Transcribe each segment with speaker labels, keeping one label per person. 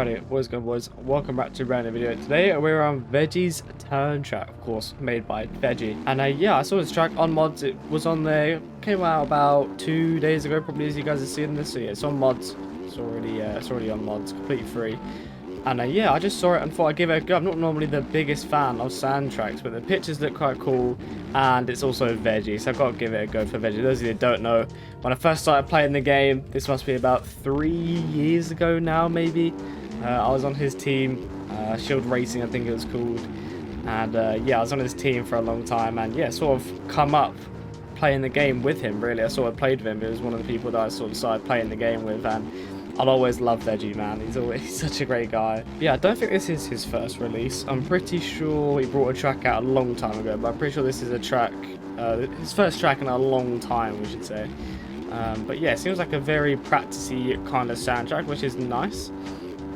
Speaker 1: Alrighty, what is going on, boys? Welcome back to a brand new video. Today we're on Veggie's Turn track, of course, made by Veggie. And yeah, I saw this track on mods. It was on there, came out about 2 days ago, probably, as you guys are seeing this. So yeah, it's on mods. It's already on mods, completely free. And yeah, I just saw it and thought I'd give it a go. I'm not normally the biggest fan of sand tracks, but the pictures look quite cool, and it's also Veggie, so I've got to give it a go for Veggie. Those of you that don't know, when I first started playing the game, this must be about 3 years ago now, maybe. I was on his team, Shield Racing, I think it was called, and yeah, I was on his team for a long time, and yeah, sort of come up playing the game with him, really. I sort of played with him. It was one of the people that I sort of started playing the game with, and I'll always love Veggie, man. He's such a great guy. Yeah, I don't think this is his first release. I'm pretty sure he brought a track out a long time ago, but I'm pretty sure this is a track, his first track in a long time, we should say. But yeah, it seems like a very practicey kind of sand track, which is nice.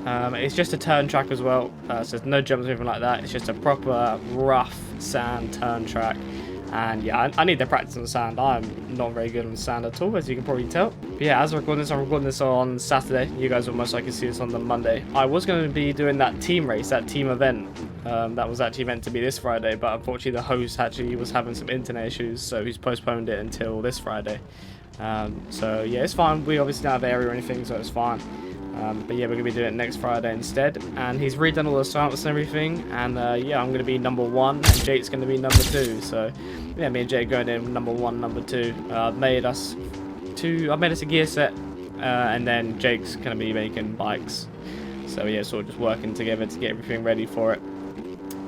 Speaker 1: It's just a turn track as well, so there's no jumps or anything like that. It's just a proper rough sand turn track. And yeah, I need to practice on sand. I'm not very good on sand at all, as you can probably tell. But yeah, as I'm recording this on Saturday. You guys will most likely see this on the Monday. I was going to be doing that team race, that team event. That was actually meant to be this Friday, but unfortunately the host actually was having some internet issues, so he's postponed it until this Friday. So yeah, it's fine. We obviously don't have area or anything, so it's fine. But yeah, we're going to be doing it next Friday instead. And he's redone all the stunts and everything. And yeah, I'm going to be number 1 and Jake's going to be number 2. So yeah, me and Jake going in number 1, number 2. I've made us a gear set, and then Jake's going to be making bikes. So yeah, sort of just working together to get everything ready for it.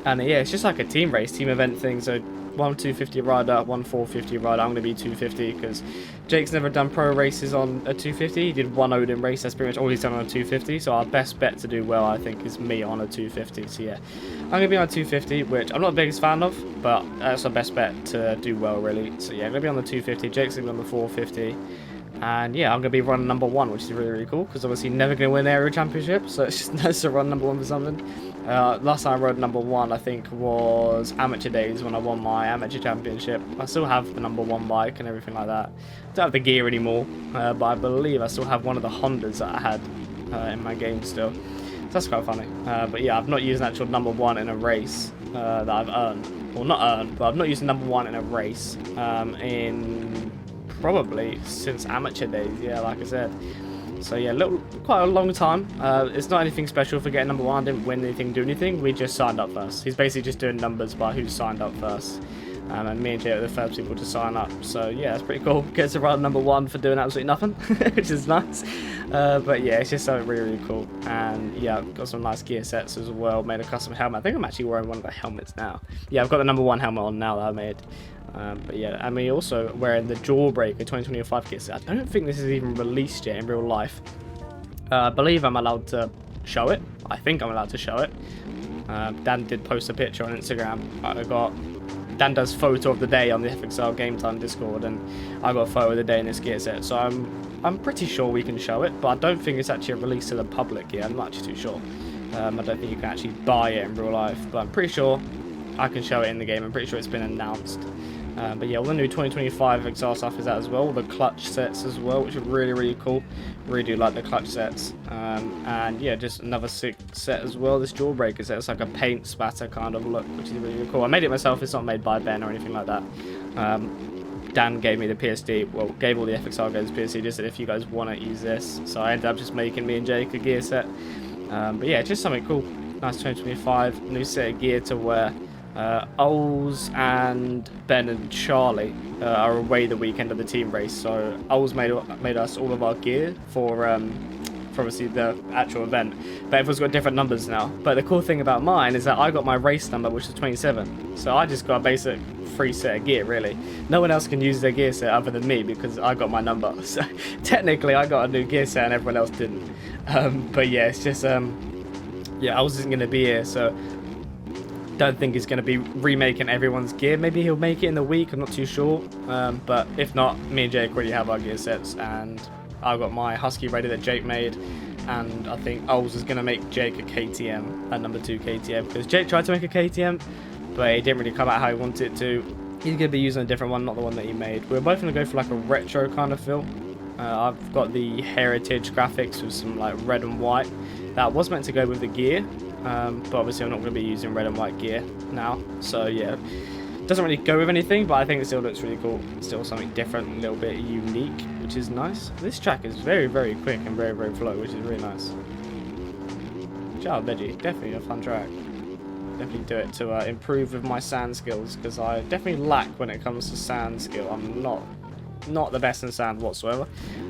Speaker 1: And yeah, it's just like a team race, team event thing. So 1 250 rider, 1 450 rider. I'm going to be 250 because Jake's never done pro races on a 250. He did one Odin race. That's pretty much all he's done on a 250. So our best bet to do well, I think, is me on a 250. So yeah, I'm going to be on a 250, which I'm not the biggest fan of, but that's our best bet to do well, really. So yeah, I'm going to be on the 250. Jake's going to be on the 450. And yeah, I'm going to be running number 1, which is really, really cool, because obviously never going to win area championship, so it's just nice to run number 1 for something. Last time I rode number 1, I think, was amateur days when I won my amateur championship. I still have the number 1 bike and everything like that. I don't have the gear anymore, but I believe I still have one of the Hondas that I had in my game still. So that's quite funny. But yeah, I've not used an actual number 1 in a race that I've earned. Well, not earned, but I've not used number 1 in a race in probably since amateur days, yeah, like I said. So yeah, quite a long time. It's not anything special for getting number 1. I didn't win anything, do anything. We just signed up first. He's basically just doing numbers by who signed up first. And me and Jay are the first people to sign up. So yeah, that's pretty cool. Gets to run number 1 for doing absolutely nothing, which is nice. But yeah, it's just something really, really cool. And yeah, I've got some nice gear sets as well. Made a custom helmet. I think I'm actually wearing one of the helmets now. Yeah, I've got the number 1 helmet on now that I made. But yeah, and we also wearing the Jawbreaker 2025 kit set. I don't think this is even released yet in real life. I believe I'm allowed to show it. I think I'm allowed to show it. Dan did post a picture on Instagram. Dan does photo of the day on the FXL Game Time Discord, and I got a photo of the day in this gear set. So I'm pretty sure we can show it, but I don't think it's actually released to the public yet. I'm not actually too sure. I don't think you can actually buy it in real life, but I'm pretty sure I can show it in the game. I'm pretty sure it's been announced. But yeah, all the new 2025 exhaust stuff is out as well. All the clutch sets as well, which are really, really cool. Really do like the clutch sets. And yeah, just another sick set as well. This Jawbreaker set, it's like a paint spatter kind of look, which is really, really cool. I made it myself. It's not made by Ben or anything like that. Dan gave me the PSD, well, gave all the FXR guys PSD, just said if you guys want to use this. So I ended up just making me and Jake a gear set. But yeah, just something cool. Nice 2025, new set of gear to wear. Oles and Ben and Charlie are away the weekend of the team race, so Oles made us all of our gear for obviously the actual event, but everyone's got different numbers now. But the cool thing about mine is that I got my race number, which is 27, so I just got a basic free set of gear, really. No one else can use their gear set other than me because I got my number, so technically I got a new gear set and everyone else didn't. But yeah, it's just yeah, Oles isn't going to be here, so don't think he's going to be remaking everyone's gear. Maybe he'll make it in the week, I'm not too sure. But if not, me and Jake already have our gear sets, and I've got my Husky ready that Jake made, and I think Oles is going to make Jake a KTM, a number 2 KTM, because Jake tried to make a KTM, but it didn't really come out how he wanted it to. He's going to be using a different one, not the one that he made. We're both going to go for like a retro kind of feel. I've got the heritage graphics with some like red and white, that was meant to go with the gear, but obviously I'm not going to be using red and white gear now. So yeah, doesn't really go with anything, but I think it still looks really cool. Still something different, a little bit unique, which is nice. This track is very, very quick and very, very flow, which is really nice. Shout out Veggie, definitely a fun track. Definitely do it to improve with my sand skills, because I definitely lack when it comes to sand skill. I'm not the best in sand whatsoever.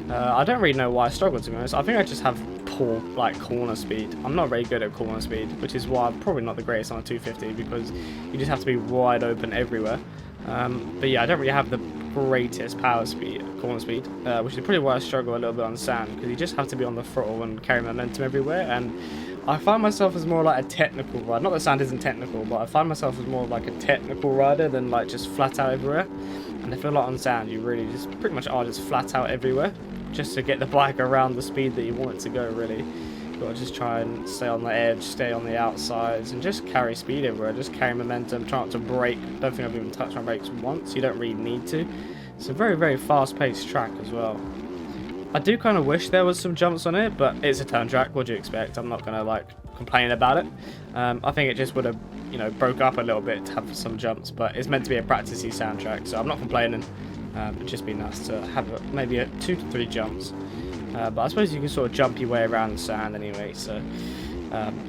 Speaker 1: I don't really know why I struggle, to be honest. I think I just have poor like corner speed. I'm not very good at corner speed, which is why I'm probably not the greatest on a 250, because you just have to be wide open everywhere. But yeah, I don't really have the greatest corner speed, which is probably why I struggle a little bit on sand, because you just have to be on the throttle and carry momentum everywhere. And I find myself as more like a technical rider. Not that sand isn't technical, but I find myself as more like a technical rider than like just flat out everywhere. And I feel like on sand you really just pretty much are just flat out everywhere, just to get the bike around the speed that you want it to go. Really, you've got to just try and stay on the edge, stay on the outsides, and just carry speed everywhere. Just carry momentum, try not to brake. Don't think I've even touched my brakes once. You don't really need to. It's a very, very fast-paced track as well. I do kind of wish there was some jumps on it, but it's a turn track. What do you expect? I'm not gonna like complain about it. I think it just would have, you know, broke up a little bit to have some jumps, but it's meant to be a practicey sound track, so I'm not complaining. It'd just be nice to have maybe 2 to 3 jumps. But I suppose you can sort of jump your way around the sand anyway. So,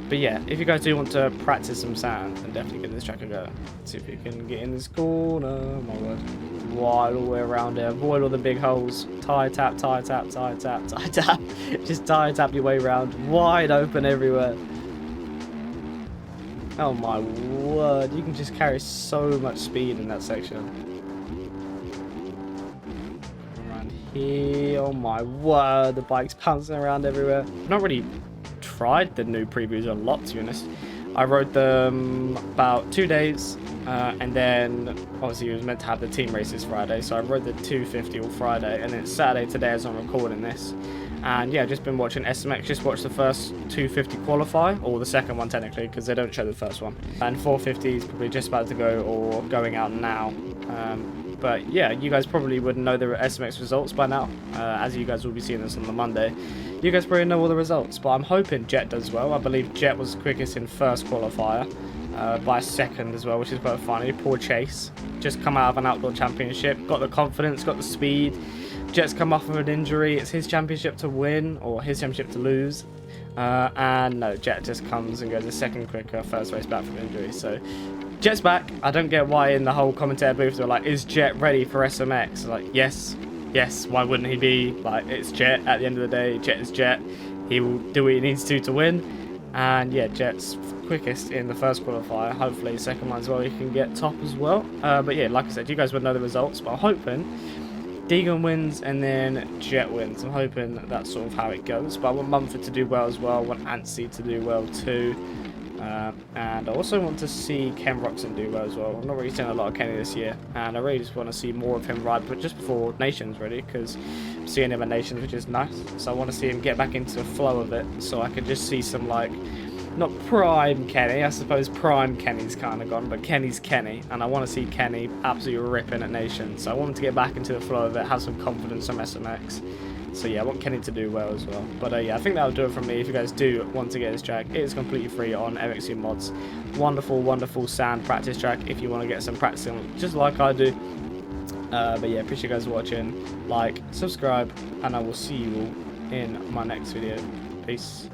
Speaker 1: but yeah, if you guys do want to practice some sand, then definitely give this track a go. Let's see if you can get in this corner. My word. Wide all the way around there, avoid all the big holes. Tie tap, tie tap, tie tap, tie tap. Just tie tap your way around, wide open everywhere. Oh my word, you can just carry so much speed in that section. Around here, oh my word, the bike's bouncing around everywhere. I've not really tried the new previews a lot, to be honest. I rode them about 2 days, and then obviously it was meant to have the team races Friday, so I rode the 250 all Friday, and then it's Saturday today as I'm recording this. And yeah, just been watching SMX, just watched the first 250 qualify, or the second one technically, because they don't show the first one. And 450 is probably just about to go, or going out now. But yeah, you guys probably would know the SMX results by now, as you guys will be seeing this on the Monday. You guys probably know all the results, but I'm hoping Jet does well. I believe Jet was quickest in first qualifier, by a second as well, which is quite funny. Poor Chase, just come out of an outdoor championship, got the confidence, got the speed. Jet's come off of an injury. It's his championship to win, or his championship to lose. And no, Jet just comes and goes a second quicker, first race back from injury. So Jet's back. I don't get why in the whole commentator booth they're like, is Jet ready for SMX? Like, yes, why wouldn't he be? Like, it's Jet at the end of the day. Jet is Jet. He will do what he needs to win. And yeah, Jet's quickest in the first qualifier. Hopefully second one as well, he can get top as well. But yeah, like I said, you guys would know the results, but I'm hoping Deegan wins and then Jet wins. I'm hoping that's sort of how it goes. But I want Mumford to do well as well. I want Anstey to do well too. And I also want to see Ken Roxon do well as well. I'm not really seeing a lot of Kenny this year, and I really just want to see more of him ride, but just before Nations really, because I'm seeing him at Nations, which is nice. So I want to see him get back into the flow of it, so I can just see some, like, not prime Kenny, I suppose prime Kenny's kind of gone, but Kenny's Kenny, and I want to see Kenny absolutely ripping at Nations. So I want him to get back into the flow of it, have some confidence on SMX. So yeah, I want Kenny to do well as well. But yeah, I think that'll do it from me. If you guys do want to get this track, it is completely free on MXC Mods. Wonderful, wonderful sand practice track if you want to get some practicing, just like I do. But yeah, appreciate you guys watching. Like, subscribe, and I will see you all in my next video. Peace.